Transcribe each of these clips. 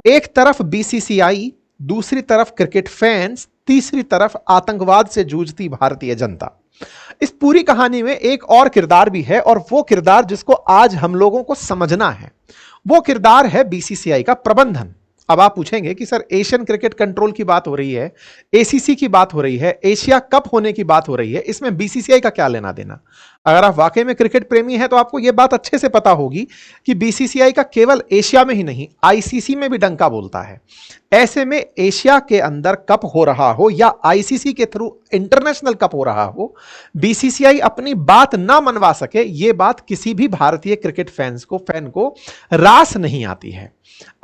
एक तरफ बीसीसीआई, दूसरी तरफ क्रिकेट फैंस, तीसरी तरफ आतंकवाद से जूझती भारतीय जनता। इस पूरी कहानी में एक और किरदार भी है, और वो किरदार जिसको आज हम लोगों को समझना है, वो किरदार है बीसीसीआई का प्रबंधन। अब आप पूछेंगे कि सर एशियन क्रिकेट कंट्रोल की बात हो रही है, एसीसी की बात हो रही है, एशिया कप होने की बात हो रही है, इसमें बीसीसीआई का क्या लेना देना? अगर आप वाकई में क्रिकेट प्रेमी हैं तो आपको यह बात अच्छे से पता होगी कि बीसीसीआई का केवल एशिया में ही नहीं, आईसीसी में भी डंका बोलता है। ऐसे में एशिया के अंदर कप हो रहा हो या आईसीसी के थ्रू इंटरनेशनल कप हो रहा हो, बीसीसीआई अपनी बात ना मनवा सके, यह बात किसी भी भारतीय क्रिकेट फैन को रास नहीं आती है।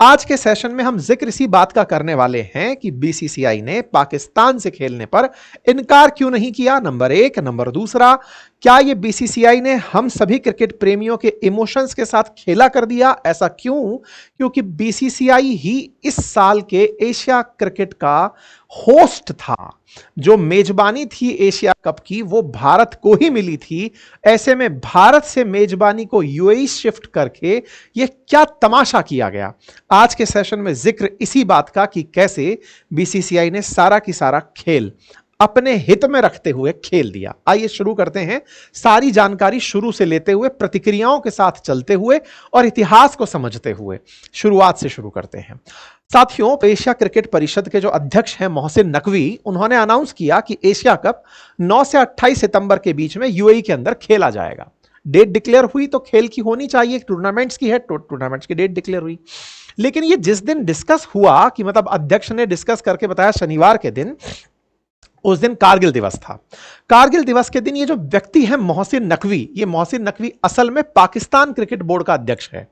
आज के सेशन में हम जिक्र इसी बात का करने वाले हैं कि बीसीसीआई ने पाकिस्तान से खेलने पर इनकार क्यों नहीं किया, नंबर एक। नंबर दूसरा, क्या यह बीसीसीआई ने हम सभी क्रिकेट प्रेमियों के इमोशंस के साथ खेला कर दिया? ऐसा क्यों? क्योंकि बीसीसीआई ही इस साल के एशिया क्रिकेट का होस्ट था। जो मेजबानी थी एशिया कप की वो भारत को ही मिली थी। ऐसे में भारत से मेजबानी को यूएई शिफ्ट करके ये क्या तमाशा किया गया। आज के सेशन में जिक्र इसी बात का कि कैसे बीसीसीआई ने सारा की सारा खेल अपने हित में रखते हुए खेल दिया। आइए शुरू करते हैं, सारी जानकारी शुरू से लेते हुए, प्रतिक्रियाओं के साथ चलते हुए और इतिहास को समझते हुए शुरुआत से शुरू करते हैं। साथियों, एशिया क्रिकेट परिषद के जो अध्यक्ष हैं मोहसिन नकवी, उन्होंने अनाउंस किया कि एशिया कप 9 से 28 सितंबर के बीच में यूएई के अंदर खेला जाएगा। डेट डिक्लेयर हुई तो खेल की होनी चाहिए, टूर्नामेंट्स की है, टूर्नामेंट्स की डेट डिक्लेयर हुई। लेकिन ये जिस दिन डिस्कस हुआ कि मतलब अध्यक्ष ने डिस्कस करके बताया शनिवार के दिन, उस दिन कारगिल दिवस था। कारगिल दिवस के दिन ये जो व्यक्ति है मोहसिन नकवी, ये मोहसिन नकवी असल में पाकिस्तान क्रिकेट बोर्ड का अध्यक्ष है।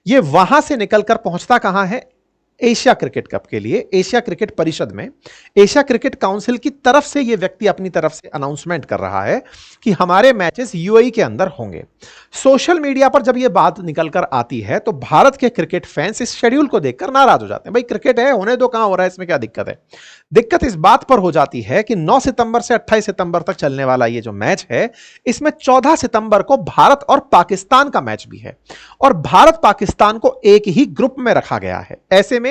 ये वहां से निकलकर पहुंचता कहां है? एशिया क्रिकेट कप के लिए। एशिया क्रिकेट परिषद में, एशिया क्रिकेट काउंसिल की तरफ से यह व्यक्ति अपनी तरफ से अनाउंसमेंट कर रहा है कि हमारे मैचेस यूएई के अंदर होंगे। सोशल मीडिया पर जब यह बात निकलकर आती है तो भारत के क्रिकेट फैंस इस शेड्यूल को देखकर नाराज हो जाते हैं। भाई क्रिकेट है, होने दो, कहां हो रहा है, इसमें क्या दिक्कत है? दिक्कत इस बात पर हो जाती है कि 9 सितंबर से 28 सितंबर तक चलने वाला यह जो मैच है, इसमें 14 सितंबर को भारत और पाकिस्तान का मैच भी है, और भारत पाकिस्तान को एक ही ग्रुप में रखा गया है। ऐसे में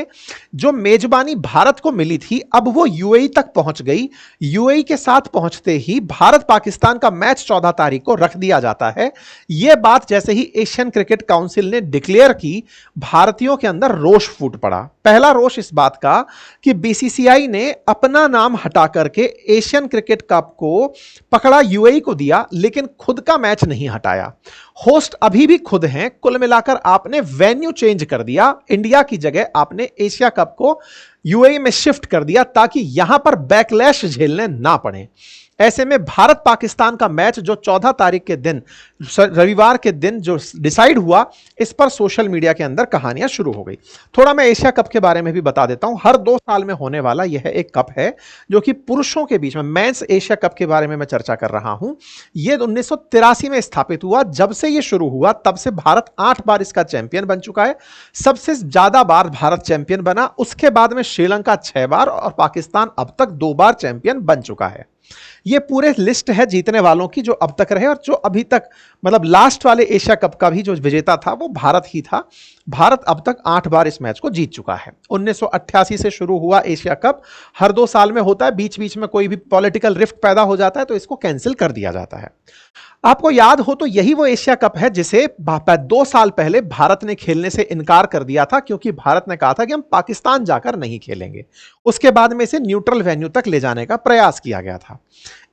जो मेजबानी भारत को मिली थी, अब वो यूएई तक पहुंच गई। यूएई के साथ पहुंचते ही भारत पाकिस्तान का मैच 14 तारीख को रख दिया जाता है। यह बात जैसे ही एशियन क्रिकेट काउंसिल ने डिक्लेयर की, भारतीयों के अंदर रोष फूट पड़ा। पहला रोष इस बात का कि बीसीसीआई ने अपना नाम हटा करके एशियन क्रिकेट कप को पकड़ा, यूएई को दिया, लेकिन खुद का मैच नहीं हटाया। होस्ट अभी भी खुद हैं। कुल मिलाकर आपने वेन्यू चेंज कर दिया, इंडिया की जगह आपने एशिया कप को यूएई में शिफ्ट कर दिया ताकि यहां पर बैकलैश झेलने ना पड़े। ऐसे में भारत पाकिस्तान का मैच जो 14 तारीख के दिन, रविवार के दिन जो डिसाइड हुआ, इस पर सोशल मीडिया के अंदर कहानियां शुरू हो गई। थोड़ा मैं एशिया कप के बारे में भी बता देता हूं। हर 2 साल में होने वाला यह एक कप है जो कि पुरुषों के बीच में, मेंस एशिया कप के बारे में मैं चर्चा कर रहा हूं। यह 1983 में स्थापित हुआ। जब से यह शुरू हुआ तब से भारत 8 बार इसका चैंपियन बन चुका है। सबसे ज्यादा बार भारत चैंपियन बना, उसके बाद में श्रीलंका 6 बार और पाकिस्तान अब तक 2 बार चैंपियन बन चुका है। ये पूरे लिस्ट है जीतने वालों की जो अब तक रहे, और जो अभी तक मतलब लास्ट वाले एशिया कप का भी जो विजेता था वो भारत ही था। भारत अब तक 8 बार इस मैच को जीत चुका है। 1988 से शुरू हुआ एशिया कप, हर 2 साल में होता है। बीच बीच में कोई भी पॉलिटिकल रिफ्ट पैदा हो जाता है तो इसको कैंसिल कर दिया जाता है। आपको याद हो तो यही वो एशिया कप है जिसे 2 साल पहले भारत ने खेलने से इनकार कर दिया था, क्योंकि भारत ने कहा था कि हम पाकिस्तान जाकर नहीं खेलेंगे। उसके बाद में इसे न्यूट्रल वेन्यू तक ले जाने का प्रयास किया गया था।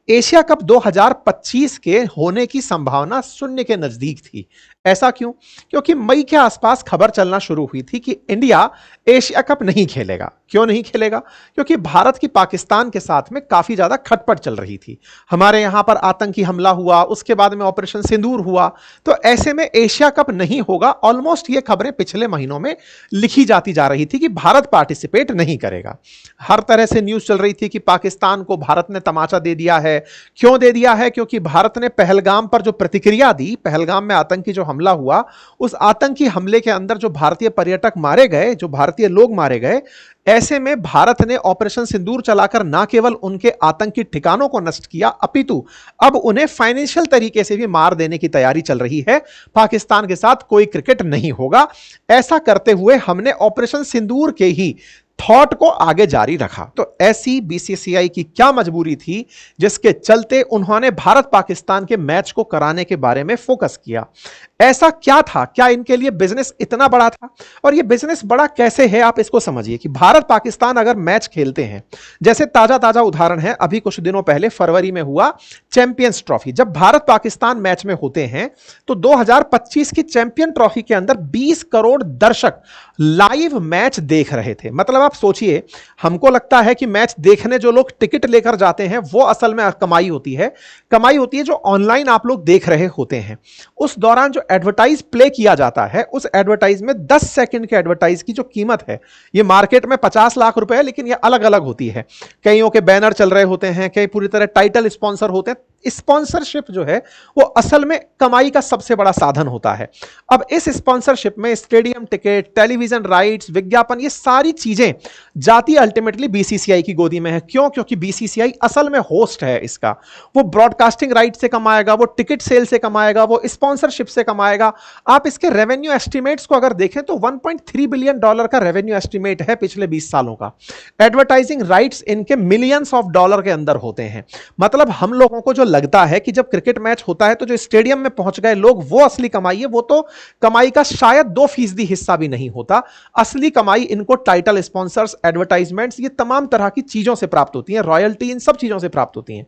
एशिया कप 2025 के होने की संभावना शून्य के नजदीक थी। ऐसा क्यों? क्योंकि मई के आसपास खबर चलना शुरू हुई थी कि इंडिया एशिया कप नहीं खेलेगा। क्यों नहीं खेलेगा? क्योंकि भारत की पाकिस्तान के साथ में काफी ज्यादा खटपट चल रही थी। हमारे यहां पर आतंकी हमला हुआ, उसके बाद में ऑपरेशन सिंदूर हुआ, तो ऐसे में एशिया कप नहीं होगा। ऑलमोस्ट ये खबरें पिछले महीनों में लिखी जाती जा रही थी कि भारत पार्टिसिपेट नहीं करेगा। हर तरह से न्यूज चल रही थी कि पाकिस्तान को भारत ने तमाचा दे दिया है। क्यों दे दिया है? क्योंकि भारत ने पहलगाम पर जो प्रतिक्रिया दी, पहलगाम में आतंकी जो हमला हुआ, उस आतंकी हमले के अंदर जो भारतीय पर्यटक मारे गए, जो भारतीय लोग मारे गए, ऐसे में भारत ने ऑपरेशन सिंदूर चलाकर ना केवल उनके आतंकी ठिकानों को नष्ट किया, अपितु अब उन्हें फाइनेंशियल तरीके से भी मार देने की तैयारी चल रही है। पाकिस्तान के साथ कोई क्रिकेट नहीं होगा, ऐसा करते हुए हमने ऑपरेशन सिंदूर के ही थॉट को आगे जारी रखा। तो ऐसी बीसीसीआई की क्या मजबूरी थी जिसके चलते उन्होंने भारत पाकिस्तान के मैच को कराने के बारे में फोकस किया? ऐसा क्या था? क्या इनके लिए बिजनेस इतना बड़ा था? और ये बिजनेस बड़ा कैसे है, आप इसको समझिए कि भारत पाकिस्तान अगर मैच खेलते हैं, जैसे ताजा ताजा उदाहरण है, अभी कुछ दिनों पहले फरवरी में हुआ चैंपियंस ट्रॉफी, जब भारत पाकिस्तान मैच में होते हैं तो 2025 की चैंपियन ट्रॉफी के अंदर 20 करोड़ दर्शक लाइव मैच देख रहे थे। मतलब आप सोचिए, हमको लगता है कि मैच देखने जो लोग टिकट लेकर जाते हैं वो असल में कमाई होती है, कमाई होती है जो ऑनलाइन आप लोग देख रहे होते हैं। उस दौरान जो एडवर्टाइज प्ले किया जाता है, उस एडवर्टाइज में 10 सेकंड के एडवर्टाइज की जो कीमत है, ये मार्केट में 50 लाख रुपए है, लेकिन ये अलग अलग होती है। कईयों के बैनर चल रहे होते हैं, कई पूरी तरह टाइटल स्पॉन्सर होते हैं। स्पॉन्सरशिप जो है वो असल में कमाई का सबसे बड़ा साधन होता है। अब इस स्पॉन्सरशिप में स्टेडियम टिकट, टेलीविजन राइट्स, विज्ञापन, ये सारी चीजें जाती अल्टीमेटली बीसीसीआई की गोदी में है। क्यों? क्योंकि बीसीसीआई असल में होस्ट है इसका। वो ब्रॉडकास्टिंग राइट से कमाएगा, वो टिकट सेल से कमाएगा, वो स्पॉन्सरशिप से कमाएगा। आप इसके रेवेन्यू एस्टिमेट्स को अगर देखें तो $1.3 बिलियन का रेवेन्यू एस्टिमेट है पिछले 20 सालों का। एडवर्टाइजिंग राइट्स इनके मिलियंस ऑफ डॉलर के अंदर होते हैं। मतलब हम लोगों को जो लगता है कि जब क्रिकेट मैच होता है तो जो स्टेडियम में पहुंच गए लोग वो असली कमाई है, वो तो कमाई का शायद 2% हिस्सा भी नहीं होता। असली कमाई इनको टाइटल स्पॉन्सर्स, एडवर्टाइजमेंट्स, ये तमाम तरह की चीजों से प्राप्त होती है, रॉयल्टी, इन सब चीजों से प्राप्त होती है।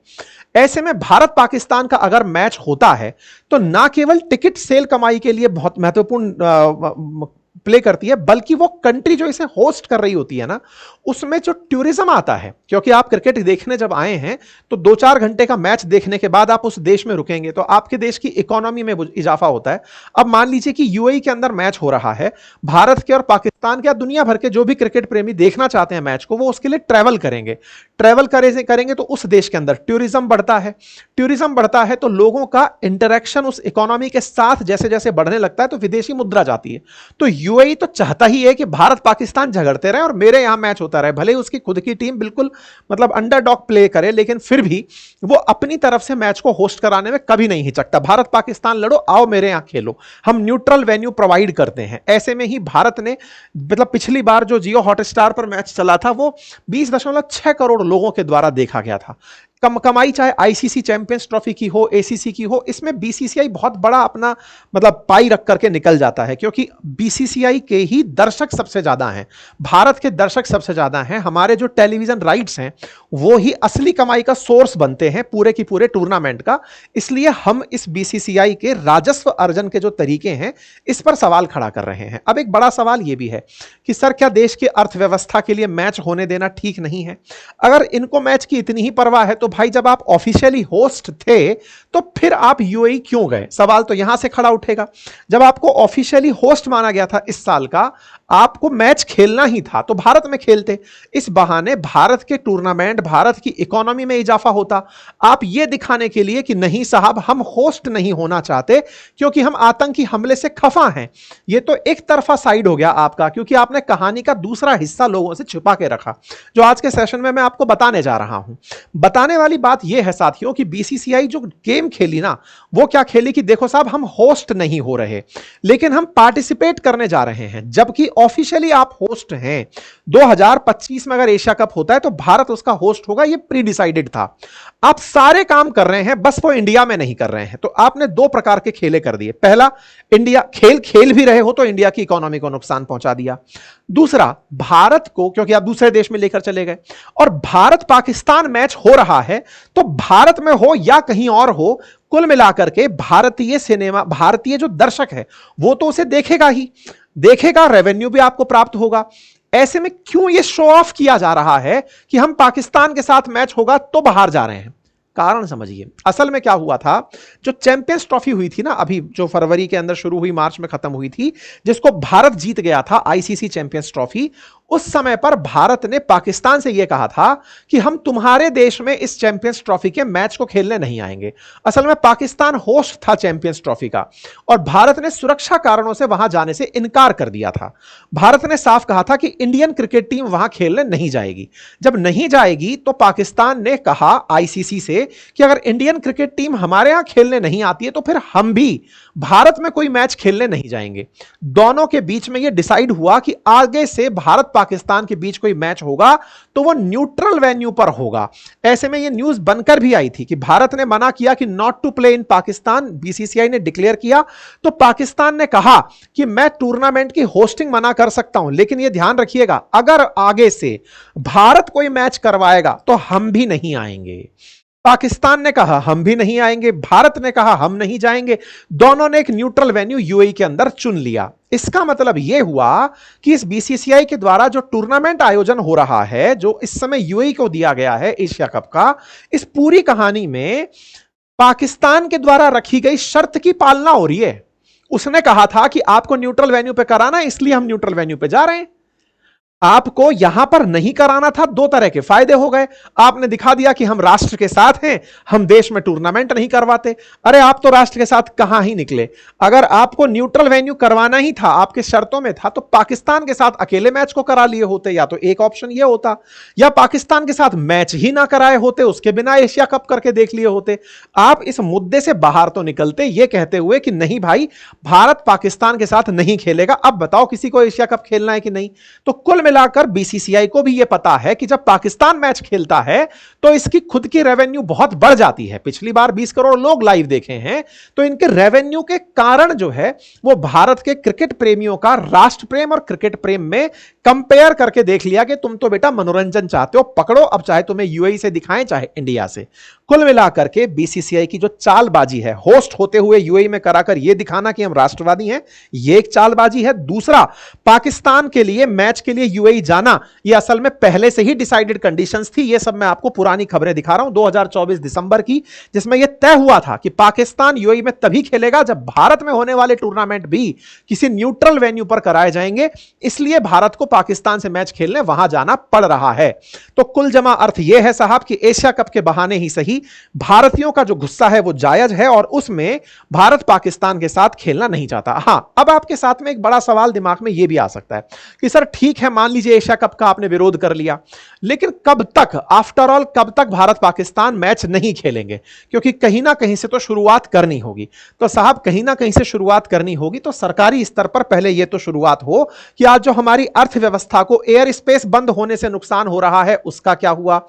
ऐसे में भारत पाकिस्तान का अगर मैच होता है तो ना केवल टिकट सेल कमाई के लिए बहुत महत्वपूर्ण प्ले करती है, बल्कि वो कंट्री जो इसे होस्ट कर रही होती है ना, उसमें जो टूरिज्म आता है, क्योंकि आप क्रिकेट देखने जब आए हैं तो 2-4 घंटे का मैच देखने के बाद आप उस देश में रुकेंगे तो आपके देश की इकोनॉमी में इजाफा होता है। अब मान लीजिए कि यूएई के अंदर मैच हो रहा है, भारत के और पाकिस्तान के, दुनिया भर के जो भी क्रिकेट प्रेमी देखना चाहते हैं मैच को, वो उसके लिए ट्रैवल करेंगे। ट्रैवल करेंगे तो उस देश के अंदर टूरिज्म बढ़ता है। टूरिज्म बढ़ता है तो लोगों का इंटरेक्शन उस इकोनॉमी के साथ जैसे जैसे बढ़ने लगता है तो विदेशी मुद्रा जाती है। तो यूएई तो चाहता ही है कि भारत पाकिस्तान झगड़ते रहे और मेरे यहां मैच होता रहे, भले उसकी खुद की टीम बिल्कुल मतलब अंडरडॉग प्ले करे, लेकिन फिर भी वो अपनी तरफ से मैच को होस्ट कराने में कभी नहीं हिचकता। भारत पाकिस्तान लड़ो, आओ मेरे यहां खेलो, हम न्यूट्रल वेन्यू प्रोवाइड करते हैं। ऐसे में ही भारत ने, मतलब पिछली बार जो जियो हॉटस्टार पर मैच चला था वो 20.6 करोड़ लोगों के द्वारा देखा गया था। कमाई चाहे आईसीसी चैंपियंस ट्रॉफी की हो, एसीसी की हो, इसमें बीसीसीआई बहुत बड़ा अपना मतलब पाई रख करके निकल जाता है, क्योंकि बीसीसीआई के ही दर्शक सबसे ज्यादा हैं, भारत के दर्शक सबसे ज्यादा हैं। हमारे जो टेलीविजन राइट्स हैं वो ही असली कमाई का सोर्स बनते हैं पूरे की पूरे टूर्नामेंट का। इसलिए हम इस बीसीसीआई के राजस्व अर्जन के जो तरीके हैं इस पर सवाल खड़ा कर रहे हैं। अब एक बड़ा सवाल यह भी है कि सर, क्या देश की अर्थव्यवस्था के लिए मैच होने देना ठीक नहीं है? अगर इनको मैच की इतनी ही परवाह है तो भाई जब आप ऑफिशियली होस्ट थे तो फिर आप यूएई क्यों गए? सवाल तो यहां से खड़ा उठेगा। जब आपको ऑफिशियली होस्ट माना गया था इस साल का, आपको मैच खेलना ही था तो भारत में खेलते। इस बहाने भारत के टूर्नामेंट, भारत की इकोनॉमी में इजाफा होता। आप यह दिखाने के लिए कि नहीं साहब, हम होस्ट नहीं होना चाहते क्योंकि हम आतंकी हमले से खफा हैं, यह तो एक तरफा साइड हो गया आपका, क्योंकि आपने कहानी का दूसरा हिस्सा लोगों से छिपा के रखा, जो आज के सेशन में मैं आपको बताने जा रहा हूं। बताने वाली बात यह है साथियों कि बीसीसीआई जो गेम खेली ना, वो क्या खेली कि देखो साहब, हम होस्ट नहीं हो रहे लेकिन हम पार्टिसिपेट करने जा रहे हैं, जबकि ऑफिशियली आप होस्ट हैं। 2025 में अगर एशिया कप होता है तो भारत उसका होस्ट होगा, यह प्री डिसाइडेड था। आप सारे काम कर रहे हैं, बस वो इंडिया में नहीं कर रहे हैं। तो आपने दो प्रकार के खेले कर दिए। पहला, इंडिया खेल भी रहे हो तो इंडिया की इकोनॉमी को नुकसान पहुंचा दिया। दूसरा, भारत को, क्योंकि आप दूसरे देश में लेकर चले गए, और भारत पाकिस्तान मैच हो रहा है तो भारत में हो या कहीं और हो, कुल मिलाकर के भारतीय सिनेमा, भारतीय जो दर्शक है वो तो उसे देखेगा ही देखेगा, रेवेन्यू भी आपको प्राप्त होगा। ऐसे में क्यों ये शो ऑफ किया जा रहा है कि हम पाकिस्तान के साथ मैच होगा तो बाहर जा रहे हैं? कारण समझिए। असल में क्या हुआ था, जो चैंपियंस ट्रॉफी हुई थी ना, अभी जो फरवरी के अंदर शुरू हुई, मार्च में खत्म हुई थी, जिसको भारत जीत गया था, आईसीसी चैंपियंस ट्रॉफी, उस समय पर भारत ने पाकिस्तान से यह कहा था कि हम तुम्हारे देश में इस चैंपियंस ट्रॉफी के मैच को खेलने नहीं आएंगे। असल में पाकिस्तान होस्ट था चैंपियंस ट्रॉफी का और भारत ने सुरक्षा कारणों से वहां जाने से इनकार कर दिया था। भारत ने साफ कहा था कि इंडियन क्रिकेट टीम वहां खेलने नहीं जाएगी। जब नहीं जाएगी तो पाकिस्तान ने कहा आईसीसी से कि अगर इंडियन क्रिकेट टीम हमारे यहां खेलने नहीं आती है तो फिर हम भी भारत में कोई मैच खेलने नहीं जाएंगे। दोनों के बीच में यह डिसाइड हुआ कि आगे से भारत पाकिस्तान के बीच कोई मैच होगा तो वो न्यूट्रल वेन्यू पर होगा। ऐसे में यह न्यूज बनकर भी आई थी कि भारत ने मना किया कि not to play in Pakistan, BCCI ने डिक्लेयर किया तो पाकिस्तान ने कहा कि मैं टूर्नामेंट की होस्टिंग मना कर सकता हूं, लेकिन यह ध्यान रखिएगा अगर आगे से भारत कोई मैच करवाएगा तो हम भी नहीं आएंगे। पाकिस्तान ने कहा हम भी नहीं आएंगे, भारत ने कहा हम नहीं जाएंगे। दोनों ने एक न्यूट्रल वेन्यू यूएई के अंदर चुन लिया। इसका मतलब यह हुआ कि इस बीसीसीआई के द्वारा जो टूर्नामेंट आयोजन हो रहा है, जो इस समय यूएई को दिया गया है एशिया कप का, इस पूरी कहानी में पाकिस्तान के द्वारा रखी गई शर्त की पालना हो रही है। उसने कहा था कि आपको न्यूट्रल वेन्यू पे कराना है, इसलिए हम न्यूट्रल वेन्यू पे जा रहे हैं। आपको यहां पर नहीं कराना था, दो तरह के फायदे हो गए। आपने दिखा दिया कि हम राष्ट्र के साथ हैं, हम देश में टूर्नामेंट नहीं करवाते। अरे आप तो राष्ट्र के साथ कहां ही निकले। अगर आपको न्यूट्रल वेन्यू करवाना ही था, आपके शर्तों में था, तो पाकिस्तान के साथ अकेले मैच को करा लिए होते, या तो एक ऑप्शन यह होता, या पाकिस्तान के साथ मैच ही ना कराए होते, उसके बिना एशिया कप करके देख लिए होते। आप इस मुद्दे से बाहर तो निकलते यह कहते हुए कि नहीं भाई, भारत पाकिस्तान के साथ नहीं खेलेगा। अब बताओ किसी को एशिया कप खेलना है कि नहीं? तो कुल मिलाकर बीसीसीआई को भी यह पता है कि जब पाकिस्तान मैच खेलता है तो इसकी खुद की रेवेन्यू बहुत बढ़ जाती है। पिछली बार 20 करोड़ लोग लाइव देखे हैं, तो इनके रेवेन्यू के कारण जो है वो भारत के क्रिकेट प्रेमियों का राष्ट्र प्रेम और क्रिकेट प्रेम में कंपेयर करके देख लिया कि तुम तो बेटा मनोरंजन चाहते हो, पकड़ो, अब चाहे तुम्हें यूएई से दिखाएं चाहे इंडिया से। कुल मिलाकर के बीसीसीआई की जो चालबाजी है, होस्ट होते हुए यूएई में कराकर यह दिखाना कि हम राष्ट्रवादी हैं, यह एक चालबाजी है। दूसरा, पाकिस्तान के लिए मैच के लिए यूएई जाना, यह असल में पहले से ही डिसाइडेड कंडीशंस थी। यह सब मैं आपको पुरानी खबरें दिखा रहा हूं 2024 दिसंबर की, जिसमें यह तय हुआ था कि पाकिस्तान यूएई में तभी खेलेगा जब भारत में होने वाले टूर्नामेंट भी किसी न्यूट्रल वेन्यू पर कराए जाएंगे। इसलिए भारत को पाकिस्तान से मैच खेलने वहां जाना पड़ रहा है। तो कुल जमा अर्थ यह है साहब कि एशिया कप के बहाने ही सही, भारतीयों का जो गुस्सा है वो जायज है और उसमें भारत पाकिस्तान के साथ खेलना नहीं चाहता। हां, अब आपके साथ में एक बड़ा सवाल दिमाग में यह भी आ सकता है कि सर ठीक है, मान लीजिए एशिया कप का आपने विरोध कर लिया, लेकिन कब तक, आफ्टर ऑल कब तक भारत पाकिस्तान मैच नहीं खेलेंगे? क्योंकि कहीं ना कहीं से तो शुरुआत करनी होगी। तो साहब कहीं ना कहीं से शुरुआत करनी होगी, तो सरकारी स्तर पर पहले यह तो शुरुआत हो कि आज जो हमारी अर्थव्यवस्था को एयर स्पेस बंद होने से नुकसान हो रहा है उसका क्या हुआ?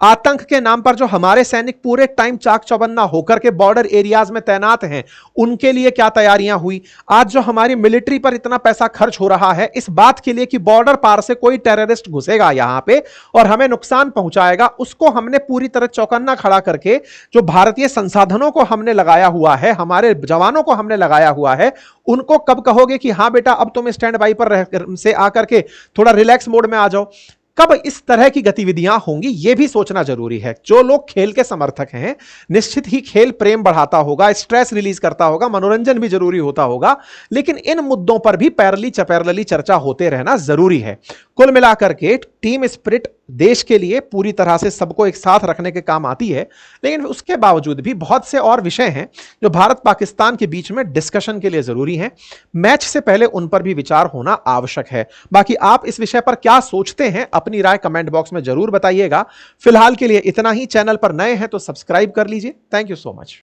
आतंक के नाम पर जो हमारे सैनिक पूरे टाइम चाक चौबन्ना होकर के बॉर्डर एरियाज में तैनात हैं, उनके लिए क्या तैयारियां हुई? आज जो हमारी मिलिट्री पर इतना पैसा खर्च हो रहा है इस बात के लिए कि बॉर्डर पार से कोई टेररिस्ट घुसेगा यहां पे और हमें नुकसान पहुंचाएगा, उसको हमने पूरी तरह चौकन्ना खड़ा करके जो भारतीय संसाधनों को हमने लगाया हुआ है, हमारे जवानों को हमने लगाया हुआ है, उनको कब कहोगे कि हां बेटा अब तुम स्टैंड बाई पर से आकर के थोड़ा रिलैक्स मोड में आ जाओ? कब इस तरह की गतिविधियां होंगी, यह भी सोचना जरूरी है। जो लोग खेल के समर्थक हैं, निश्चित ही खेल प्रेम बढ़ाता होगा, स्ट्रेस रिलीज करता होगा, मनोरंजन भी जरूरी होता होगा, लेकिन इन मुद्दों पर भी पैरेलली चपैरेलली चर्चा होते रहना जरूरी है। कुल मिलाकर के टीम स्पिरिट देश के लिए पूरी तरह से सबको एक साथ रखने के काम आती है, लेकिन उसके बावजूद भी बहुत से और विषय हैं जो भारत पाकिस्तान के बीच में डिस्कशन के लिए जरूरी हैं। मैच से पहले उन पर भी विचार होना आवश्यक है। बाकी आप इस विषय पर क्या सोचते हैं, अपनी राय कमेंट बॉक्स में जरूर बताइएगा। फिलहाल के लिए इतना ही। चैनल पर नए हैं तो सब्सक्राइब कर लीजिए। Thank you so much.